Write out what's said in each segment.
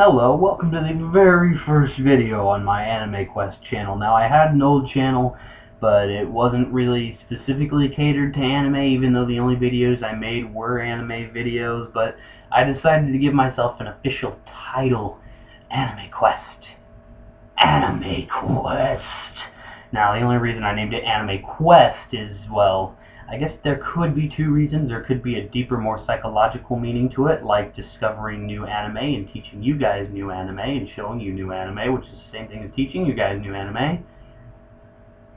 Hello, welcome to the very first video on my Anime Quest channel. Now, I had an old channel, but it wasn't really specifically catered to anime, even though the only videos I made were anime videos, but I decided to give myself an official title, Anime Quest. Anime Quest! Now, the only reason I named it Anime Quest is, well, I guess there could be two reasons. There could be a deeper, more psychological meaning to it, like discovering new anime and teaching you guys new anime and showing you new anime, which is the same thing as teaching you guys new anime.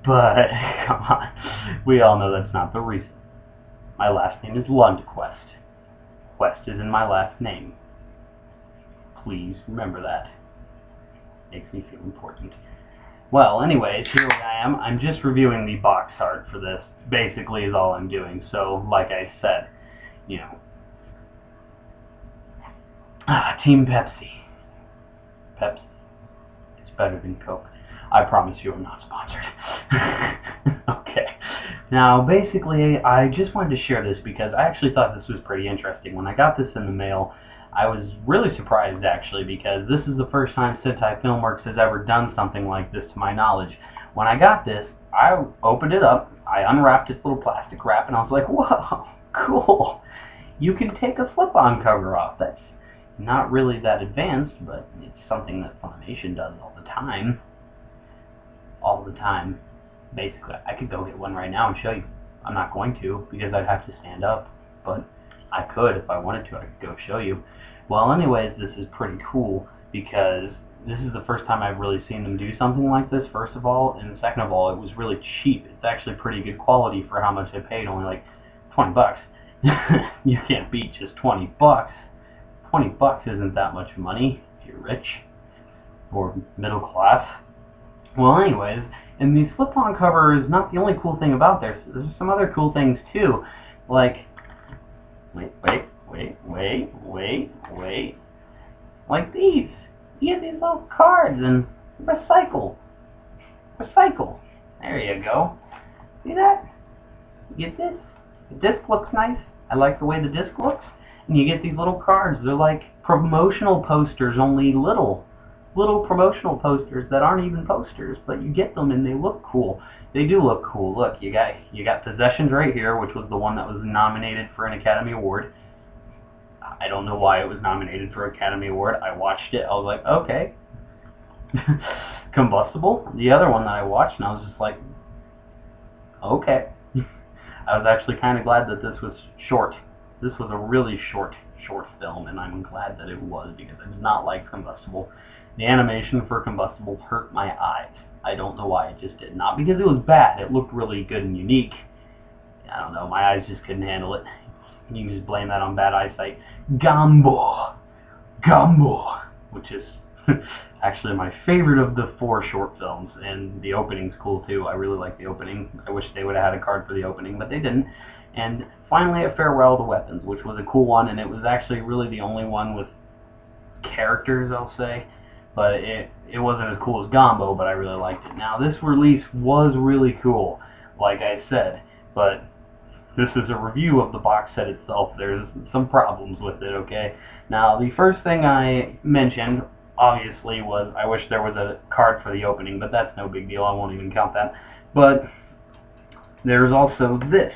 But, come on, we all know that's not the reason. My last name is Lundquest. Quest is in my last name. Please remember that. Makes me feel important. Well, anyways, here I am. I'm just reviewing the box art for this, basically is all I'm doing. So, like I said, you know, Team Pepsi. Pepsi. It's better than Coke. I promise you I'm not sponsored. Okay. Now, basically, I just wanted to share this because I actually thought this was pretty interesting. When I got this in the mail, I was really surprised, actually, because this is the first time Sentai Filmworks has ever done something like this to my knowledge. When I got this, I opened it up, I unwrapped its little plastic wrap, and I was like, whoa, cool! You can take a slip-on cover off. That's not really that advanced, but it's something that Funimation does all the time. All the time. Basically, I could go get one right now and show you. I'm not going to, because I'd have to stand up, but I could if I wanted to. I could go show you. Well, anyways, this is pretty cool because this is the first time I've really seen them do something like this, first of all, and second of all, it was really cheap. It's actually pretty good quality for how much I paid, only like 20 bucks. You can't beat just 20 bucks. 20 bucks isn't that much money if you're rich or middle class. Well, anyways, and the slip-on cover is not the only cool thing about this. There's some other cool things too, like wait. Like these. You get these little cards and recycle. Recycle. There you go. See that? You get this. The disc looks nice. I like the way the disc looks. And you get these little cards. They're like promotional posters, only little promotional posters that aren't even posters, but you get them and they look cool. They do look cool. Look, you got Possessions right here, which was the one that was nominated for an Academy Award. I don't know why it was nominated for Academy Award. I watched it. I was like, okay. Combustible, the other one that I watched, and I was just like, okay. I was actually kind of glad that this was short. This was a really short film, and I'm glad that it was, because I did not like Combustible. The animation for Combustible hurt my eyes. I don't know why, it just did. Not because it was bad, it looked really good and unique. I don't know, my eyes just couldn't handle it. You can just blame that on bad eyesight. Gambo, which is actually my favorite of the 4 short films, and the opening's cool too. I really like the opening. I wish they would have had a card for the opening, but they didn't. And finally, A Farewell to Weapons, which was a cool one, and it was actually really the only one with characters, I'll say. But it wasn't as cool as Gambo, but I really liked it. Now, this release was really cool, like I said, but this is a review of the box set itself. There's some problems with it, okay? Now, the first thing I mentioned, obviously, was I wish there was a card for the opening, but that's no big deal. I won't even count that. But there's also this.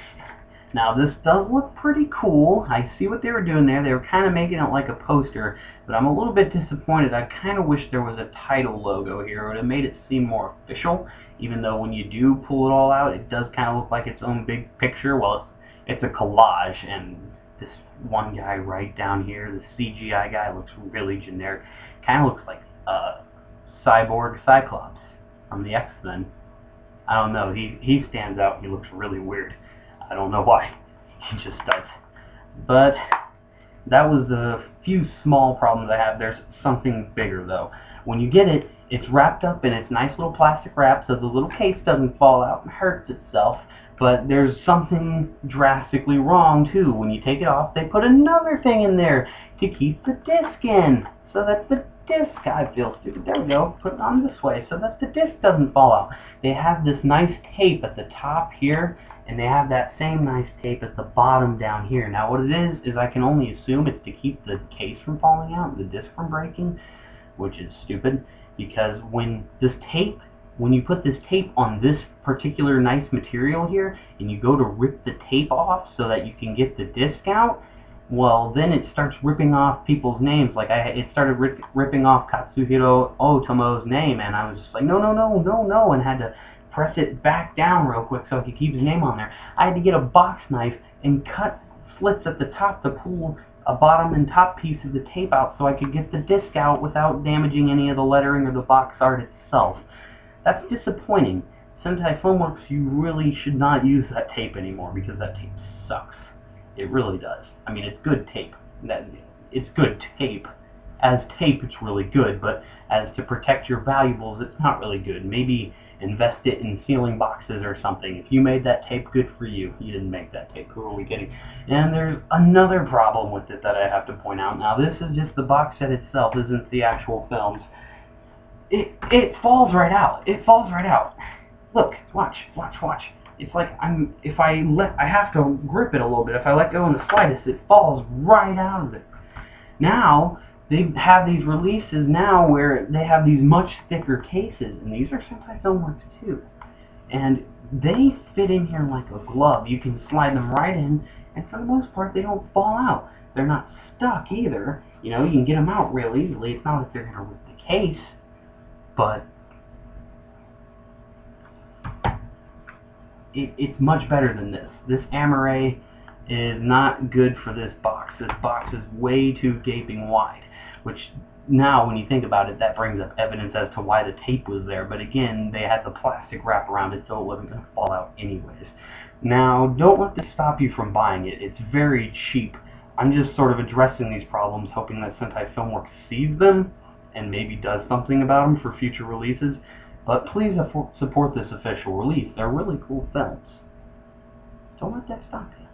Now, this does look pretty cool. I see what they were doing there. They were kind of making it like a poster, but I'm a little bit disappointed. I kind of wish there was a title logo here. It would have made it seem more official, even though when you do pull it all out, it does kind of look like its own big picture. Well, it's a collage, and this one guy right down here, the CGI guy, looks really generic. Kind of looks like Cyborg Cyclops from the X-Men. I don't know. He stands out. He looks really weird. I don't know why. He just does. But that was the few small problems I have. There's something bigger, though. When you get it, it's wrapped up in its nice little plastic wrap so the little case doesn't fall out and hurts itself. But there's something drastically wrong, too. When you take it off, they put another thing in there to keep the disc in, so that the disc, I feel stupid, there we go, put it on this way, so that the disc doesn't fall out. They have this nice tape at the top here, and they have that same nice tape at the bottom down here. Now what it is I can only assume it's to keep the case from falling out, the disc from breaking, which is stupid, because when you put this tape on this particular nice material here, and you go to rip the tape off so that you can get the disc out, well, then it starts ripping off people's names. Like, it started ripping off Katsuhiro Otomo's name, and I was just like, no, no, no, no, no, and had to press it back down real quick so I could keep his name on there. I had to get a box knife and cut slits at the top to pull a bottom and top piece of the tape out so I could get the disc out without damaging any of the lettering or the box art itself. That's disappointing. Sentai Filmworks, you really should not use that tape anymore, because that tape sucks. It really does. I mean, it's good tape. It's good tape. As tape, it's really good, but as to protect your valuables, it's not really good. Maybe invest it in sealing boxes or something. If you made that tape, good for you. You didn't make that tape. Who are we kidding? And there's another problem with it that I have to point out. Now, this is just the box set itself, isn't the actual films. It falls right out. It falls right out. Look, watch. It's like I have to grip it a little bit. If I let go in the slightest, it falls right out of it. Now, they have these releases now where they have these much thicker cases, and these are Sentai Filmworks too. And they fit in here like a glove. You can slide them right in, and for the most part, they don't fall out. They're not stuck either. You know, you can get them out real easily. It's not like they're going to rip the case, but it's much better than this. This Amare is not good for this box. This box is way too gaping wide, which now when you think about it, that brings up evidence as to why the tape was there. But again, they had the plastic wrap around it, so it wasn't going to fall out anyways. Now, don't let this stop you from buying it. It's very cheap. I'm just sort of addressing these problems, hoping that Sentai Filmworks sees them and maybe does something about them for future releases. But please support this official release. They're really cool films. Don't let that stop you.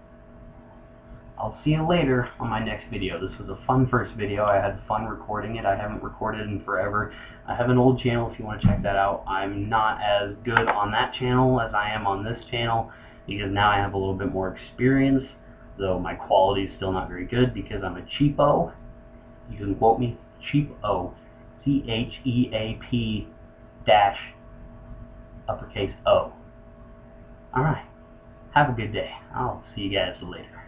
I'll see you later on my next video. This was a fun first video. I had fun recording it. I haven't recorded in forever. I have an old channel if you want to check that out. I'm not as good on that channel as I am on this channel, because now I have a little bit more experience, though my quality is still not very good because I'm a cheapo. You can quote me, cheapo. CHEAP dash uppercase O. Alright. Have a good day. I'll see you guys later.